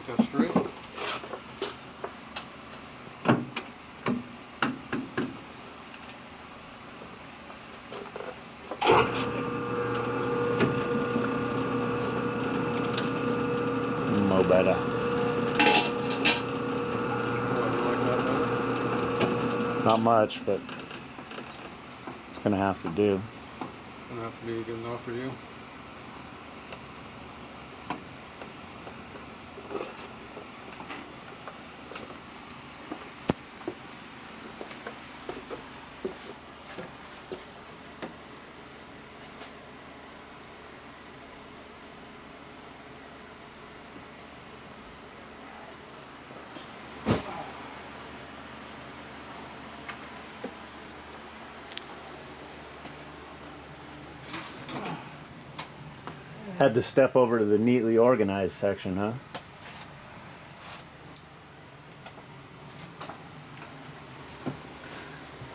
that straight. No better. What, you like that better? Not much, but it's gonna have to do. It's gonna have to be good enough for you. Had to step over to the neatly organized section, huh?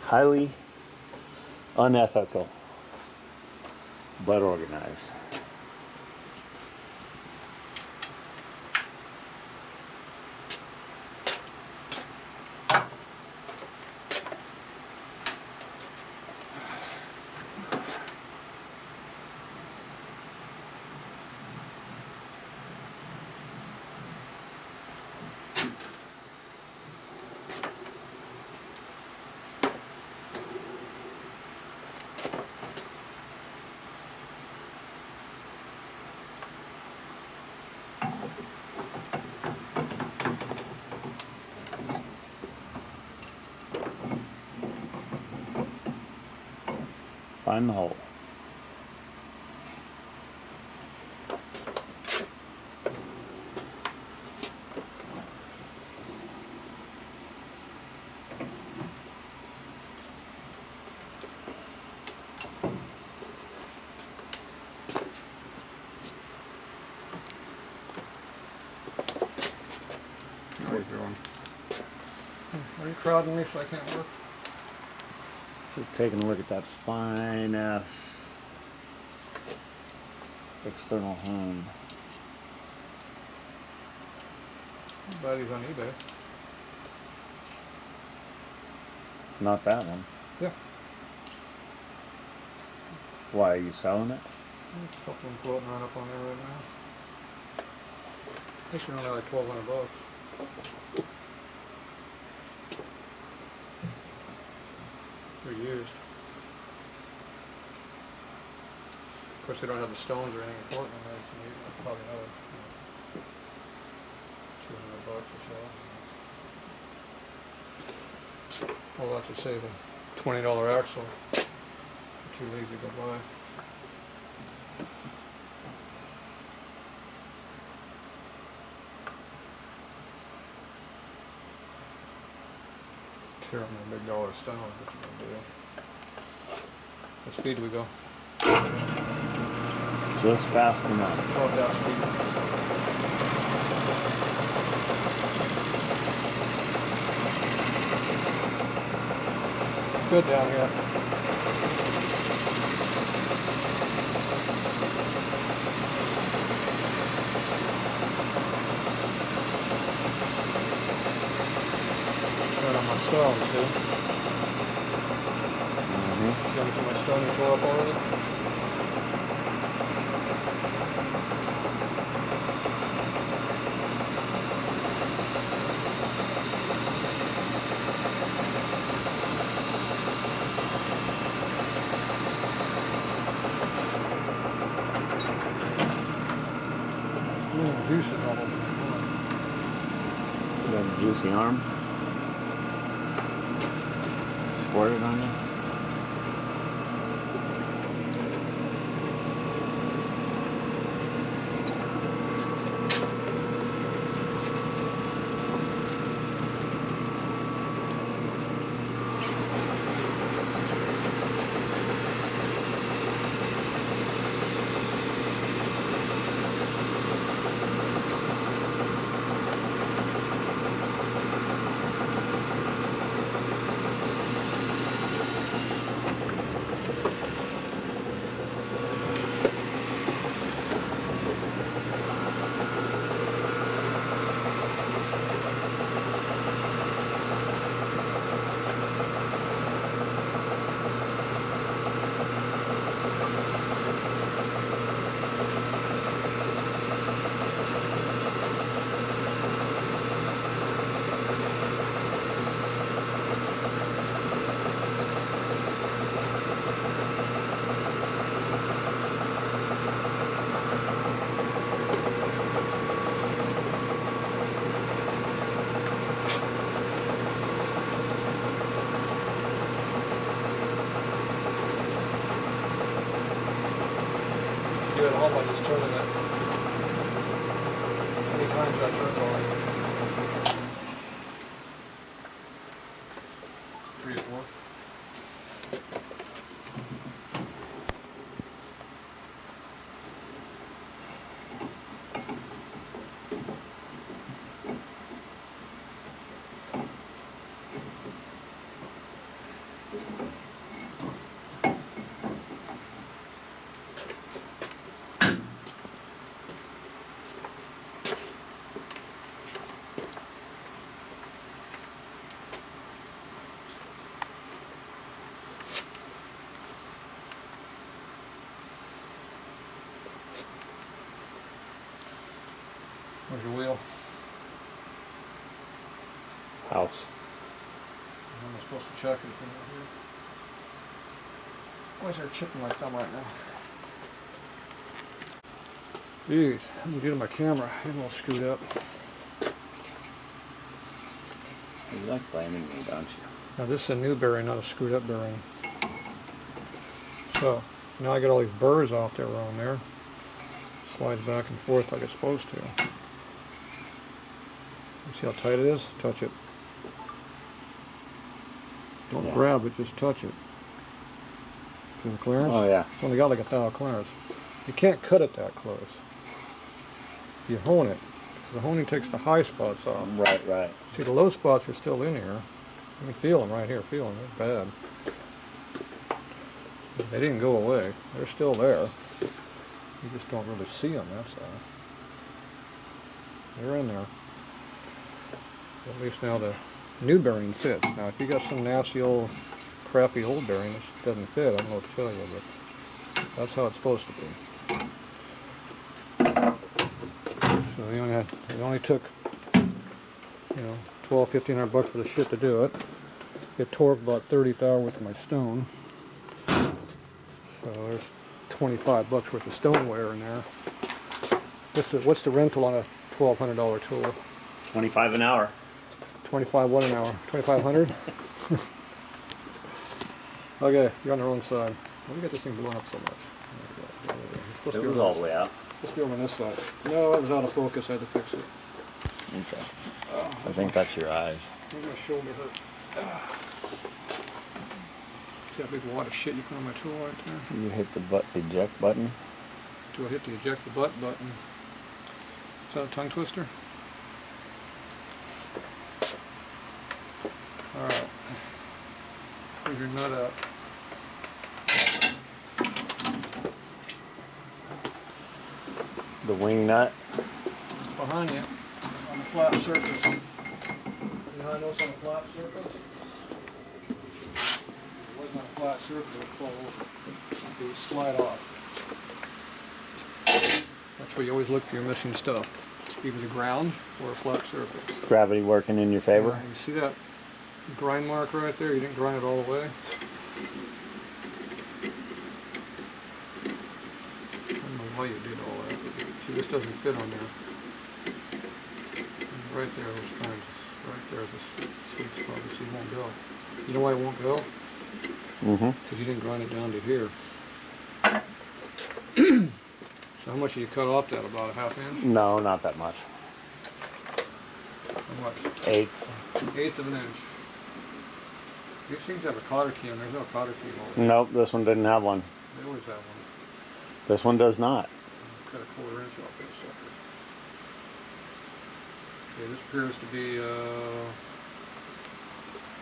Highly unethical, but organized. Find the hole. How are you doing? Are you crowding me so I can't work? Just taking a look at that fine ass external hone. I'm glad he's on eBay. Not that one. Yeah. Why are you selling it? There's a couple of them floating around up on there right now. I think they're only like $1,200. They're used. Of course, they don't have the stones or anything important in there to me. That's probably another $200 or so. Well, that's to save a $20 axle. Too lazy to go buy. Tear them a big dollar stone, what you gonna do? What speed do we go? Just fast enough. 12 down speed. It's good down here. Right on my stone, see? See how much of my stone you tore up already? Juice is all over You got a juicy arm. Squirted on you. by just turning it. Many times I turned on it. 3 or 4. Where's your wheel? House. I'm supposed to check it from here. Why is there a chip in my thumb right now? Jeez, I'm gonna do to my camera. I'm all screwed up. You like blaming me, don't you? Now this is a new bearing, not a screwed up bearing. So, now I get all these burrs off there around there. Slides back and forth like it's supposed to. You see how tight it is? Touch it. Don't grab it, just touch it. See the clearance? Oh yeah. It's only got like 1,000 clearance. You can't cut it that close. You hone it. The honing takes the high spots off. Right, right. See, the low spots are still in here. You can feel them right here. Feel them. They're bad. They didn't go away. They're still there. You just don't really see them, that's all. They're in there. At least now the new bearing fits. Now, if you got some nasty old, crappy old bearing that doesn't fit, I don't know what to tell you, but that's how it's supposed to be. So it only took, you know, $1,200–1,500 for the shit to do it. It tore up about 30 thou worth of my stone. So there's $25 worth of stone wear in there. What's the rental on a $1,200 tool? 25 an hour. 25 what an hour? 2,500? Okay, you're on the wrong side. Why do you got this thing blowing up so much? It was all the way out. Let's be over on this side. No, it was out of focus. I had to fix it. Okay. I think that's your eyes. My shoulder hurt. See that big wad of shit you put on my tool right there? You hit the eject button. Do I hit the eject the butt button? Is that a tongue twister? Alright. Here's your nut out. The wing nut. It's behind you on the flat surface. You know how I know it's on a flat surface? If it wasn't on a flat surface, it would fall over. It would slide off. That's where you always look for your missing stuff. Either the ground or a flat surface. Gravity working in your favor. You see that grind mark right there? You didn't grind it all the way. I don't know why you did all that. See, this doesn't fit on there. And right there, those times, right there is a sweet spot. You see, it won't go. You know why it won't go? Because you didn't grind it down to here. So how much did you cut off that? About a ½ inch? No, not that much. How much? 1/8. 1/8 of an inch. These things have a cotter key, and there's no cotter key in all that. Nope, this one didn't have one. They always have one. This one does not. Cut a 1/4 inch off this sucker. Okay, this appears to be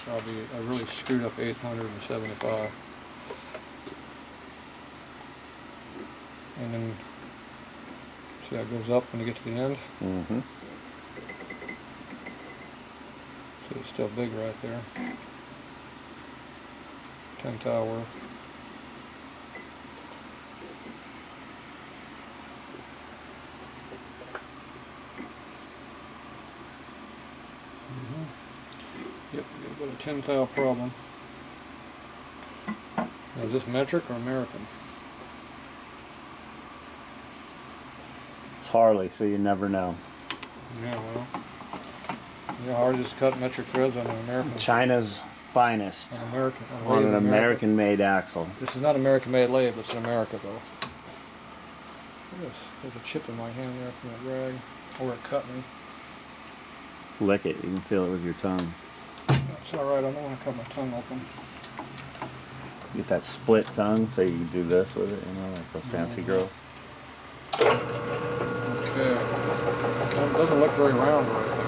probably a really screwed up 875. And then see how it goes up when you get to the end? See, it's still big right there. 10 thou worth. Yep, got about a 10 thou problem. Now, is this metric or American? It's Harley, so you never know. Yeah, well, you know how hard it is to cut metric threads on an American? China's finest. An American. On an American-made axle. This is not American-made lathe, it's in America though. Yes, there's a chip in my hand there from that rag, or it cut me. Lick it. You can feel it with your tongue. That's all right. I don't want to cut my tongue open. Get that split tongue so you can do this with it, you know, like those fancy girls. Okay. Well, it doesn't look very round right there.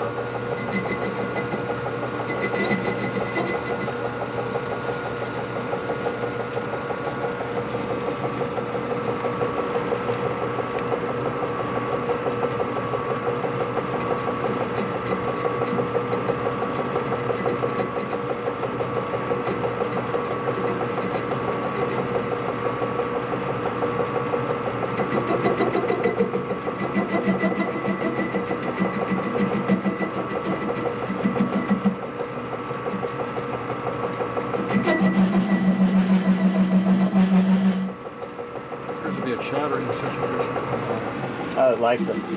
Appears to be a chattering situation. Oh, it likes it. Don't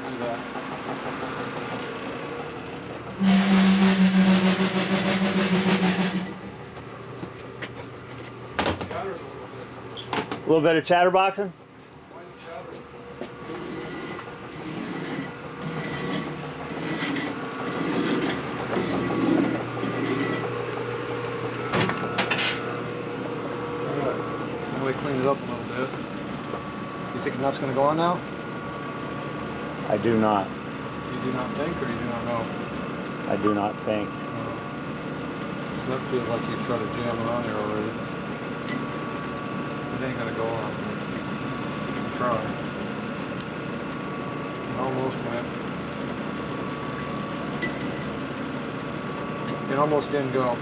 do that. Chatters a little bit. A little bit of chatterboxing? Why is it chattering? Alright, now we clean it up a little bit. You think the nut's going to go on now? I do not. You do not think, or you do not know? I do not think. That feels like you tried to jam it on there already. It ain't gonna go on. Try. It almost went. It almost didn't go.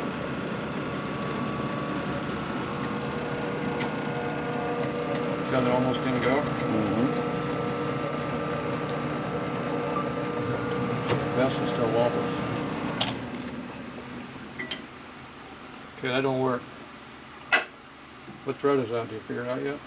See how that almost didn't go? Mm-hmm. Vessel still wobbles. Okay, that don't work. What thread is that? Do you figure it out yet?